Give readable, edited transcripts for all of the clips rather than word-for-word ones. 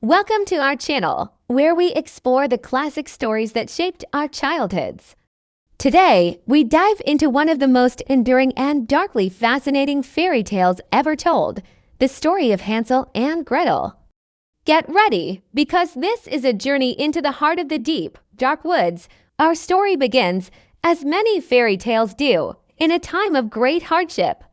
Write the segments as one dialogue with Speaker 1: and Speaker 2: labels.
Speaker 1: Welcome to our channel, where we explore the classic stories that shaped our childhoods. Today, we dive into one of the most enduring and darkly fascinating fairy tales ever told, the story of Hansel and Gretel. Get ready, because this is a journey into the heart of the deep, dark woods. Our story begins, as many fairy tales do, in a time of great hardship.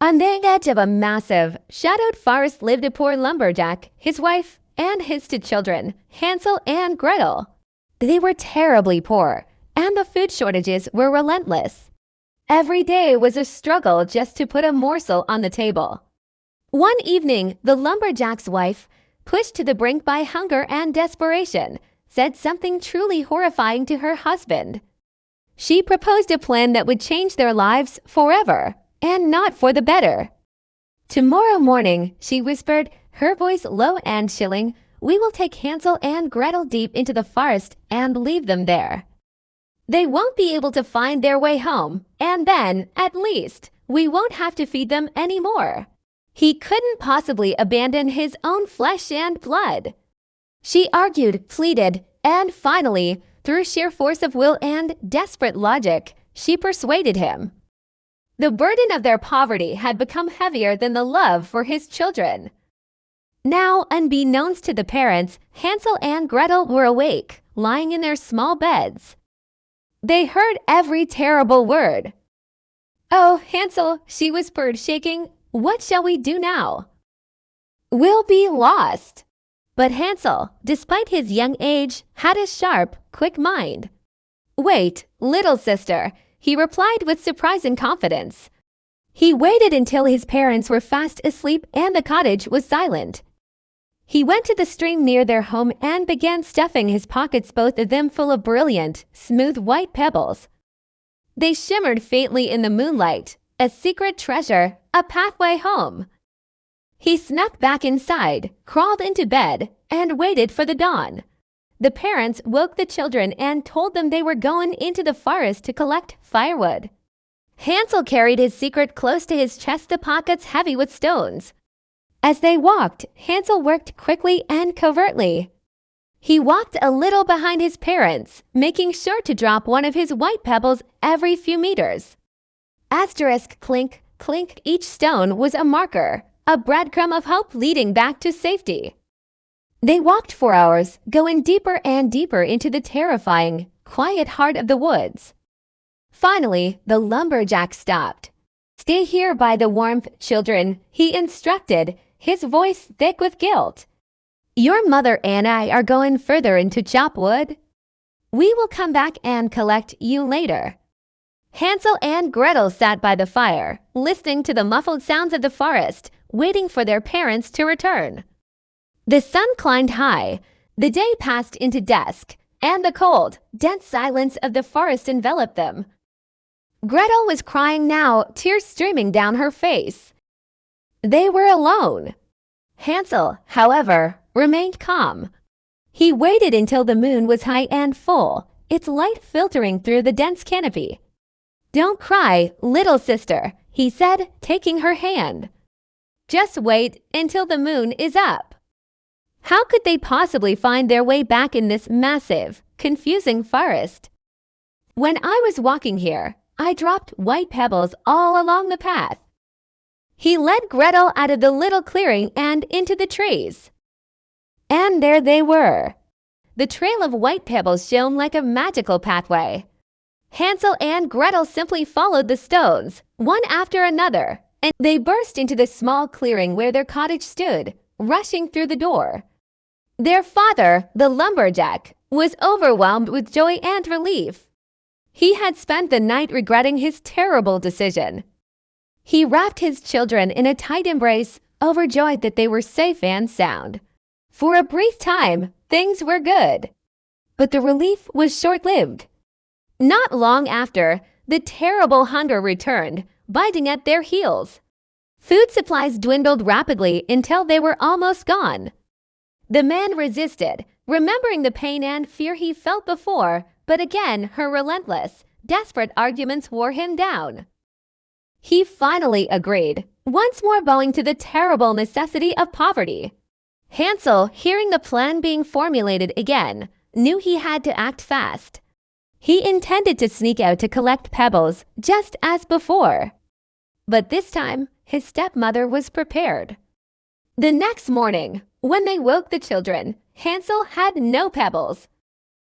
Speaker 1: On the edge of a massive, shadowed forest lived a poor lumberjack, his wife, and his two children, Hansel and Gretel. They were terribly poor, and the food shortages were relentless. Every day was a struggle just to put a morsel on the table. One evening, the lumberjack's wife, pushed to the brink by hunger and desperation, said something truly horrifying to her husband. She proposed a plan that would change their lives forever, and not for the better. "Tomorrow morning," she whispered, her voice low and chilling, "we will take Hansel and Gretel deep into the forest and leave them there. They won't be able to find their way home, and then, at least, we won't have to feed them anymore." He couldn't possibly abandon his own flesh and blood. She argued, pleaded, and finally, through sheer force of will and desperate logic, she persuaded him. The burden of their poverty had become heavier than the love for his children. Now, unbeknownst to the parents, Hansel and Gretel were awake, lying in their small beds. They heard every terrible word. "Oh, Hansel," she whispered, shaking, "what shall we do now? We'll be lost." But Hansel, despite his young age, had a sharp, quick mind. "Wait, little sister," he replied with surprising confidence. He waited until his parents were fast asleep and the cottage was silent. He went to the stream near their home and began stuffing his pockets, both of them full of brilliant, smooth white pebbles. They shimmered faintly in the moonlight, a secret treasure, a pathway home. He snuck back inside, crawled into bed, and waited for the dawn. The parents woke the children and told them they were going into the forest to collect firewood. Hansel carried his secret close to his chest, the pockets heavy with stones. As they walked, Hansel worked quickly and covertly. He walked a little behind his parents, making sure to drop one of his white pebbles every few meters. Asterisk, clink, clink, each stone was a marker, a breadcrumb of hope leading back to safety. They walked for hours, going deeper and deeper into the terrifying, quiet heart of the woods. Finally, the lumberjack stopped. "Stay here by the warmth, children," he instructed, his voice thick with guilt. "Your mother and I are going further into chop wood. We will come back and collect you later." Hansel and Gretel sat by the fire, listening to the muffled sounds of the forest, waiting for their parents to return. The sun climbed high, the day passed into dusk, and the cold, dense silence of the forest enveloped them. Gretel was crying now, tears streaming down her face. They were alone. Hansel, however, remained calm. He waited until the moon was high and full, its light filtering through the dense canopy. "Don't cry, little sister," he said, taking her hand. "Just wait until the moon is up." How could they possibly find their way back in this massive, confusing forest? "When I was walking here, I dropped white pebbles all along the path." He led Gretel out of the little clearing and into the trees. And there they were. The trail of white pebbles shone like a magical pathway. Hansel and Gretel simply followed the stones, one after another, and they burst into the small clearing where their cottage stood, rushing through the door. Their father, the lumberjack, was overwhelmed with joy and relief. He had spent the night regretting his terrible decision. He wrapped his children in a tight embrace, overjoyed that they were safe and sound. For a brief time, things were good. But the relief was short-lived. Not long after, the terrible hunger returned, biting at their heels. Food supplies dwindled rapidly until they were almost gone. The man resisted, remembering the pain and fear he felt before, but again her relentless, desperate arguments wore him down. He finally agreed, once more bowing to the terrible necessity of poverty. Hansel, hearing the plan being formulated again, knew he had to act fast. He intended to sneak out to collect pebbles, just as before. But this time, his stepmother was prepared. The next morning, when they woke the children, Hansel had no pebbles.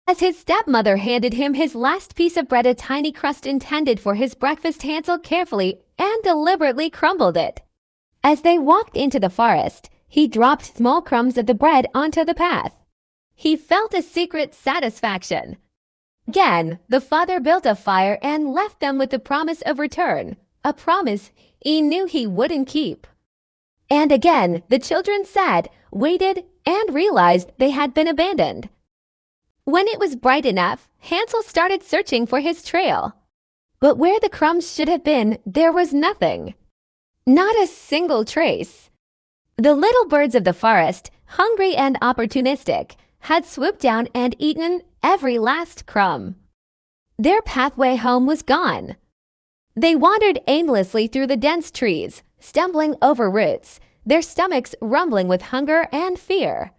Speaker 1: As his stepmother handed him his last piece of bread, a tiny crust intended for his breakfast, Hansel carefully and deliberately crumbled it. As they walked into the forest, he dropped small crumbs of the bread onto the path. He felt a secret satisfaction. Again, the father built a fire and left them with the promise of return, a promise he knew he wouldn't keep. And again, the children sat, waited, and realized they had been abandoned. When it was bright enough, Hansel started searching for his trail. But where the crumbs should have been, there was nothing. Not a single trace. The little birds of the forest, hungry and opportunistic, had swooped down and eaten every last crumb. Their pathway home was gone. They wandered aimlessly through the dense trees, stumbling over roots, their stomachs rumbling with hunger and fear.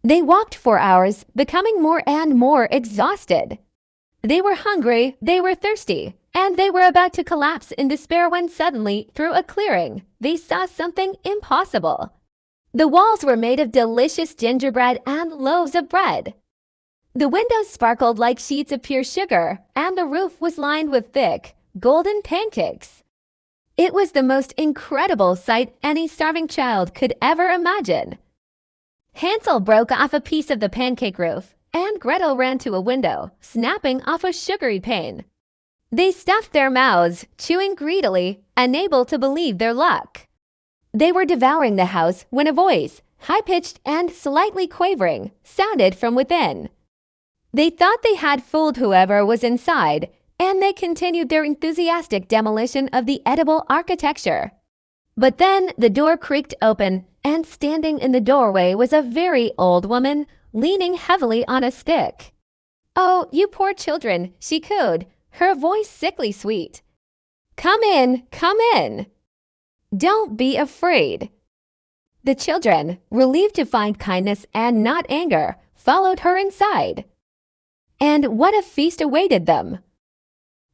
Speaker 1: They walked for hours, becoming more and more exhausted. They were hungry, they were thirsty, and they were about to collapse in despair when suddenly, through a clearing, they saw something impossible. The walls were made of delicious gingerbread and loaves of bread. The windows sparkled like sheets of pure sugar, and the roof was lined with thick, golden pancakes. It was the most incredible sight any starving child could ever imagine. Hansel broke off a piece of the pancake roof, and Gretel ran to a window, snapping off a sugary pane. They stuffed their mouths, chewing greedily, unable to believe their luck. They were devouring the house when a voice, high-pitched and slightly quavering, sounded from within. They thought they had fooled whoever was inside, and they continued their enthusiastic demolition of the edible architecture. But then the door creaked open, and standing in the doorway was a very old woman, leaning heavily on a stick. "Oh, you poor children," she cooed, her voice sickly sweet. Come in, come in. Don't be afraid." The children, relieved to find kindness and not anger, followed her inside. And what a feast awaited them!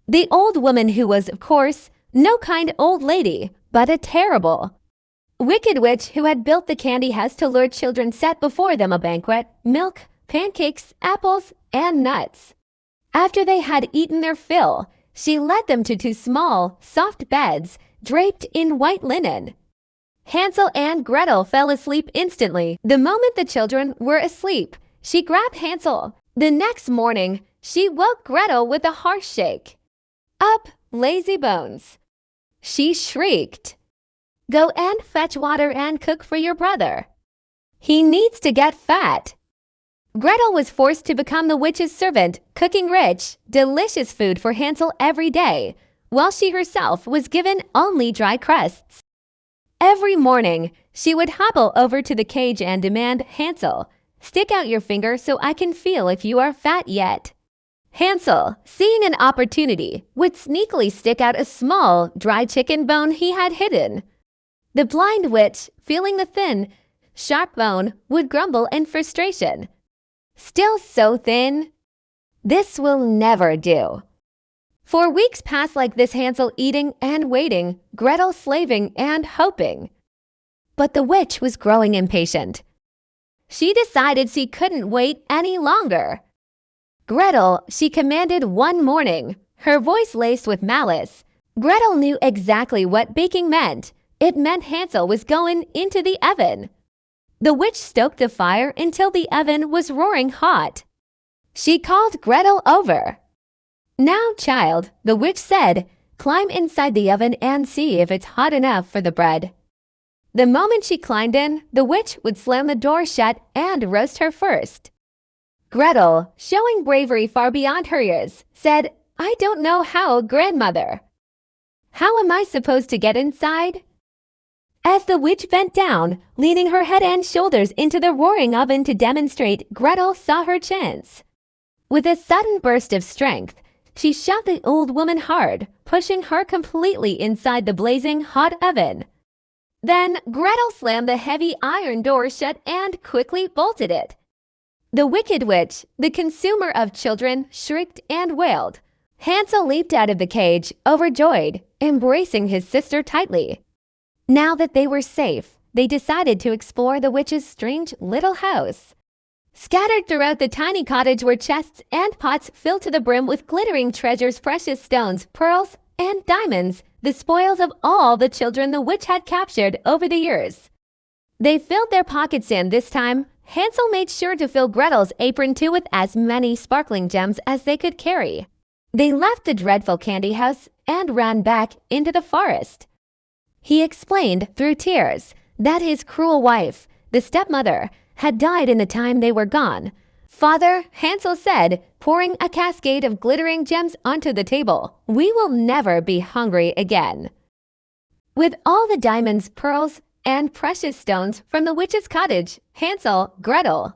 Speaker 1: The old woman, who was, of course, no kind old lady, but a terrible, wicked witch who had built the candy house to lure children, set before them a banquet, milk, pancakes, apples, and nuts. After they had eaten their fill, she led them to two small, soft beds, draped in white linen. Hansel and Gretel fell asleep instantly. The moment the children were asleep, she grabbed Hansel. The next morning, she woke Gretel with a harsh shake. "Up, lazy bones!" she shrieked. "Go and fetch water and cook for your brother. He needs to get fat." Gretel was forced to become the witch's servant, cooking rich, delicious food for Hansel every day, while she herself was given only dry crusts. Every morning, she would hobble over to the cage and demand, "Hansel, stick out your finger so I can feel if you are fat yet." Hansel, seeing an opportunity, would sneakily stick out a small, dry chicken bone he had hidden. The blind witch, feeling the thin, sharp bone, would grumble in frustration. "Still so thin? This will never do." For weeks passed like this, Hansel eating and waiting, Gretel slaving and hoping. But the witch was growing impatient. She decided she couldn't wait any longer. "Gretel," she commanded one morning, her voice laced with malice. Gretel knew exactly what baking meant. It meant Hansel was going into the oven. The witch stoked the fire until the oven was roaring hot. She called Gretel over. "Now, child," the witch said, "climb inside the oven and see if it's hot enough for the bread." The moment she climbed in, the witch would slam the door shut and roast her first. Gretel, showing bravery far beyond her years, said, "I don't know how, grandmother. How am I supposed to get inside?" As the witch bent down, leaning her head and shoulders into the roaring oven to demonstrate, Gretel saw her chance. With a sudden burst of strength, she shoved the old woman hard, pushing her completely inside the blazing hot oven. Then Gretel slammed the heavy iron door shut and quickly bolted it. The wicked witch, the consumer of children, shrieked and wailed. Hansel leaped out of the cage, overjoyed, embracing his sister tightly. Now that they were safe, they decided to explore the witch's strange little house. Scattered throughout the tiny cottage were chests and pots filled to the brim with glittering treasures, precious stones, pearls, and diamonds, the spoils of all the children the witch had captured over the years. They filled their pockets in this time. Hansel made sure to fill Gretel's apron too with as many sparkling gems as they could carry. They left the dreadful candy house and ran back into the forest. He explained through tears that his cruel wife, the stepmother, had died in the time they were gone. "Father," Hansel said, pouring a cascade of glittering gems onto the table, "we will never be hungry again." With all the diamonds, pearls, and precious stones from the witch's cottage, Hansel, Gretel,